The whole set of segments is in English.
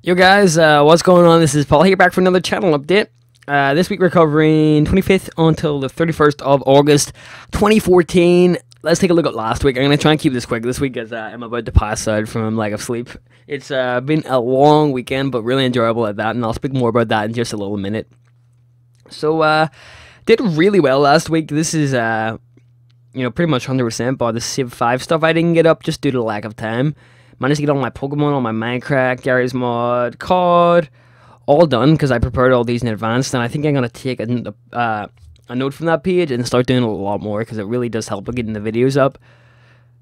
Yo guys, what's going on? This is Paul here, back for another channel update. This week we're covering 25th until the 31st of August 2014. Let's take a look at last week. I'm going to try and keep this quick this week as I'm about to pass out from lack of sleep. It's been a long weekend, but really enjoyable at that, and I'll speak more about that in just a little minute. So, did really well last week. This is, pretty much 100%, but the Civ 5 stuff I didn't get up just due to lack of time. Managed to get all my Pokemon, all my Minecraft, Gary's Mod, COD, all done because I prepared all these in advance. And I think I'm going to take a note from that page and start doing a lot more because it really does help with getting the videos up.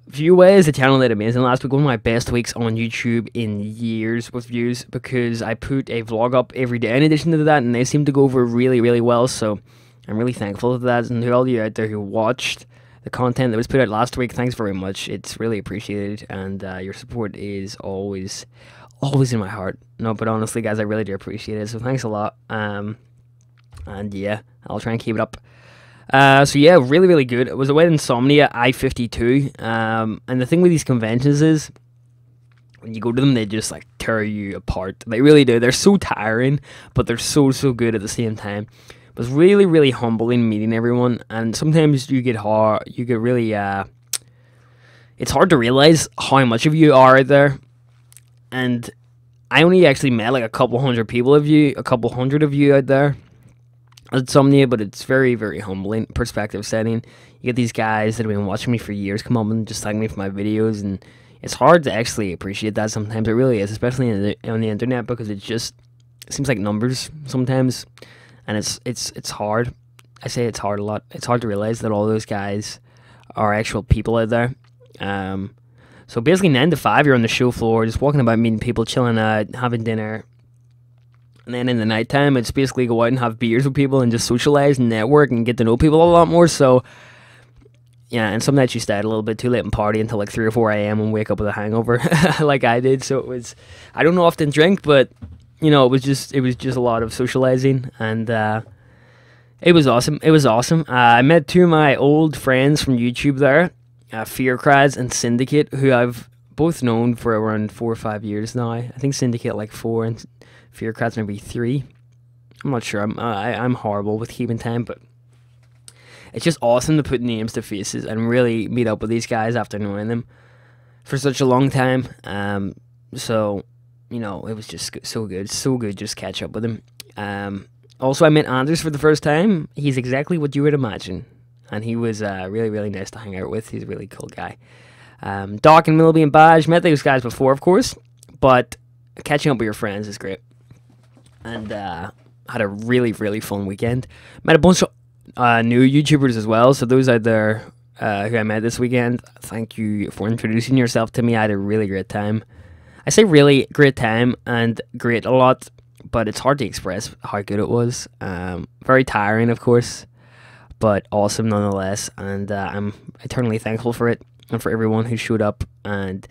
View-wise, the channel did amazing last week. One of my best weeks on YouTube in years with views because I put a vlog up every day in addition to that, and they seem to go over really, really well. So I'm really thankful for that. And to all you out there who watched the content that was put out last week, thanks very much. It's really appreciated, and your support is always in my heart. No, but honestly, guys, I really do appreciate it, so thanks a lot. And yeah, I'll try and keep it up. So yeah, really, really good. It was a Wet Insomnia I-52, and the thing with these conventions is, when you go to them, they just, like, tear you apart. They really do. They're so tiring, but they're so good at the same time. It was really, really humbling meeting everyone, and sometimes you get really, it's hard to realize how much of you are out there, and I only actually met like a couple hundred of you out there at Insomnia, but it's very, very humbling, perspective setting. You get these guys that have been watching me for years come up and just thank me for my videos, and it's hard to actually appreciate that sometimes. It really is, especially on the internet, because it seems like numbers sometimes. And it's hard. I say it's hard a lot. It's hard to realize that all those guys are actual people out there. So basically 9 to 5, you're on the show floor, just walking about, meeting people, chilling out, having dinner. And then in the nighttime, it's basically go out and have beers with people and just socialize and network and get to know people a lot more. So, yeah, and some nights you stay out a little bit too late and party until like 3 or 4 a.m. and wake up with a hangover like I did. So I don't often drink, but you know, it was just a lot of socializing, and it was awesome. I met 2 of my old friends from YouTube there, Fearcrads and Syndicate, who I've both known for around 4 or 5 years now. I think Syndicate like 4 and Fearcrads maybe 3. I'm not sure. I'm horrible with keeping time, but it's just awesome to put names to faces and really meet up with these guys after knowing them for such a long time. So, you know, it was just so good just catch up with him. Also, I met Anders for the first time. He's exactly what you would imagine, and he was really, really nice to hang out with. He's a really cool guy. Doc and Milby and Badge, met those guys before, of course, but catching up with your friends is great. And had a really, really fun weekend. Met a bunch of new YouTubers as well, so those out there who I met this weekend, thank you for introducing yourself to me. I had a really great time. I say really great time and great a lot, but it's hard to express how good it was. Very tiring, of course, but awesome nonetheless, and I'm eternally thankful for it and for everyone who showed up, and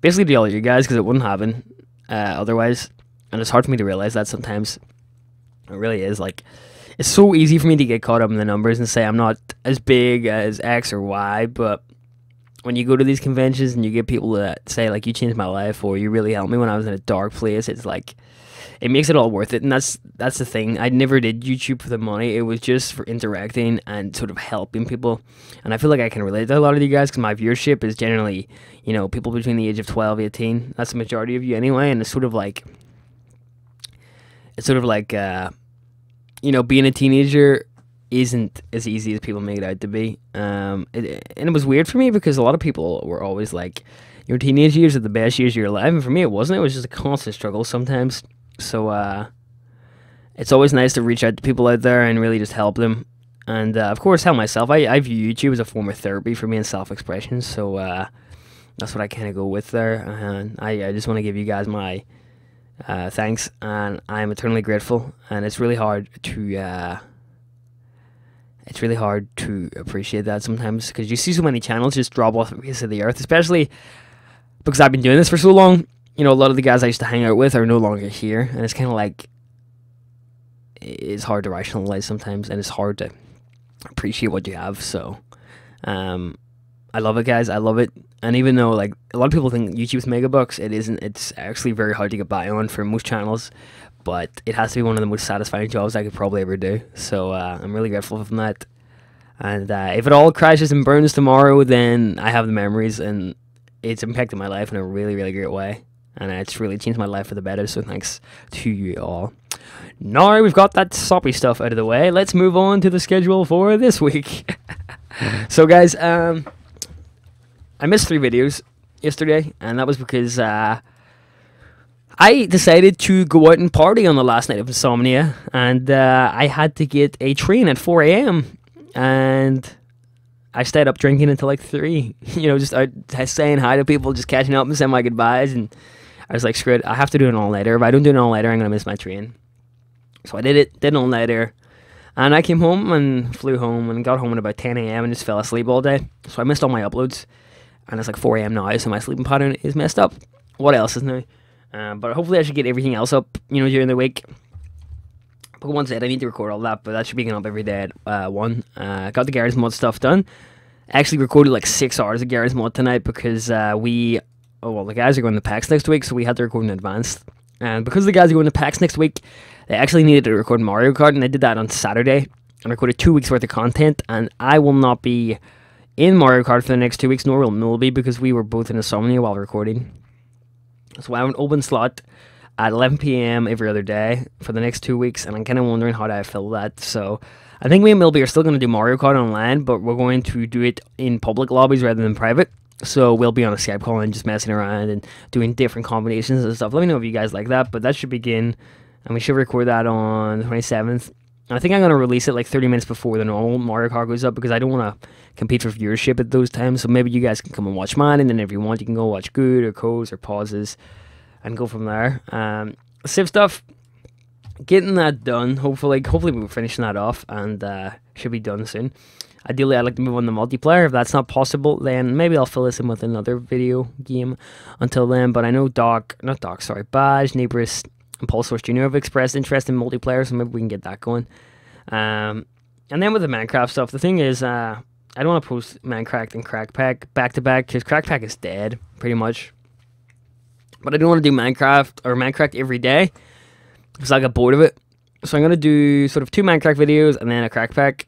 basically to all of you guys, because it wouldn't happen otherwise, and it's hard for me to realize that sometimes. It really is. Like, it's so easy for me to get caught up in the numbers and say I'm not as big as X or Y, but when you go to these conventions and you get people that say, like, you changed my life or you really helped me when I was in a dark place, it's like, it makes it all worth it. And that's the thing. I never did YouTube for the money. It was just for interacting and sort of helping people. And I feel like I can relate to a lot of you guys because my viewership is generally, you know, people between the age of 12, 18. That's the majority of you anyway. And it's sort of like, you know, being a teenager isn't as easy as people make it out to be. And it was weird for me because a lot of people were always like, your teenage years are the best years of your life, and for me it wasn't. It was just a constant struggle sometimes. So it's always nice to reach out to people out there and really just help them, and of course help myself. I view YouTube as a form of therapy for me and self-expression, so that's what I kind of go with there. And I just want to give you guys my thanks, and I'm eternally grateful. And it's really hard to appreciate that sometimes because you see so many channels just drop off the face of the earth, especially because I've been doing this for so long. You know, a lot of the guys I used to hang out with are no longer here, and it's kind of like, it's hard to rationalize sometimes, and it's hard to appreciate what you have. So I love it, guys. I love it. And even though like a lot of people think YouTube's megabucks, it isn't. It's actually very hard to get by on for most channels. But it has to be one of the most satisfying jobs I could probably ever do. So I'm really grateful for that. And if it all crashes and burns tomorrow, then I have the memories, and it's impacted my life in a really, really great way. And it's really changed my life for the better, so thanks to you all. Now we've got that soppy stuff out of the way, let's move on to the schedule for this week. So guys, I missed 3 videos yesterday, and that was because I decided to go out and party on the last night of Insomnia, and I had to get a train at 4 AM, and I stayed up drinking until like 3, you know, just out saying hi to people, just catching up and saying my goodbyes, and I was like, screw it, I have to do an all-nighter. If I don't do an all-nighter, I'm going to miss my train. So I did an all-nighter, and I came home and flew home and got home at about 10 AM and just fell asleep all day. So I missed all my uploads, and it's like 4 AM now, so my sleeping pattern is messed up. What else is new? But hopefully I should get everything else up, you know, during the week. But once I need to record all that, but that should be going up every day at 1. Got the Garry's Mod stuff done. I actually recorded like 6 hours of Garry's Mod tonight because the guys are going to PAX next week, so we had to record in advance. And because the guys are going to PAX next week, they actually needed to record Mario Kart, and I did that on Saturday. And recorded 2 weeks worth of content, and I will not be in Mario Kart for the next 2 weeks, nor will Milby, because we were both in Insomnia while recording. So I have an open slot at 11 PM every other day for the next 2 weeks, and I'm kind of wondering how do I fill that. So I think me and Milby are still going to do Mario Kart online, but we're going to do it in public lobbies rather than private. So we'll be on a Skype call and just messing around and doing different combinations and stuff. Let me know if you guys like that, but that should begin, and we should record that on the 27th. And I think I'm going to release it like 30 minutes before the normal Mario Kart goes up, because I don't want to compete for viewership at those times. So maybe you guys can come and watch mine, and then if you want, you can go watch Good or Co's or Pauses and go from there. Civ stuff, getting that done. Hopefully we're finishing that off, and should be done soon. Ideally, I'd like to move on to multiplayer. If that's not possible, then maybe I'll fill this in with another video game until then. But I know Badge, Neighbors, and Pulse Source Jr. have expressed interest in multiplayer, so maybe we can get that going. And then with the Minecraft stuff, the thing is, I don't want to post Minecraft and Crackpack back-to-back, because Crackpack is dead, pretty much. But I don't want to do Minecraft every day, because I got bored of it. So I'm going to do sort of 2 Minecraft videos and then a Crackpack.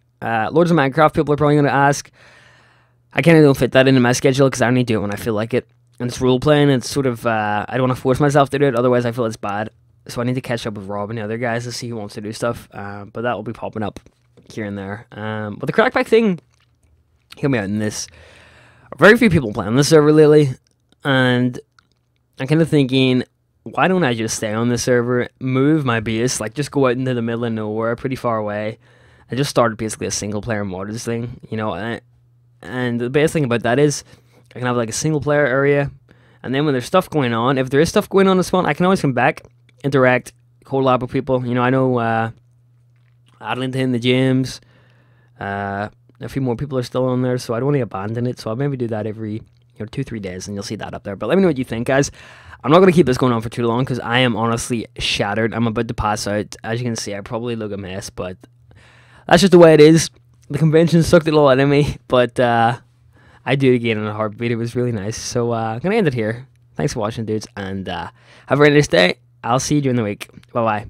Lords of Minecraft, people are probably going to ask. I kind of don't fit that into my schedule, because I only do it when I feel like it. And it's role-playing, it's sort of, I don't want to force myself to do it, otherwise I feel it's bad. So I need to catch up with Rob and the other guys to see who wants to do stuff. But that will be popping up here and there. But the Crackback thing, hear me out in this. Very few people play on this server lately. And I'm kind of thinking, why don't I just stay on the server, move my base, like just go out into the middle of nowhere, pretty far away. I just started basically a single player modders thing, you know. And the best thing about that is I can have like a single player area. And then when there's stuff going on, if there is stuff going on in spawn, I can always come back, interact, collab with people. You know, I know Adlington, the gyms, a few more people are still on there, so I don't want to abandon it. So I'll maybe do that every 2-3 days, and you'll see that up there. But let me know what you think, guys. I'm not going to keep this going on for too long, because I am honestly shattered. I'm about to pass out. As you can see, I probably look a mess, but that's just the way it is. The convention sucked it all out of me, but I do it again in a heartbeat. It was really nice. So I'm going to end it here. Thanks for watching, dudes, and have a very nice day. I'll see you during the week. Bye-bye.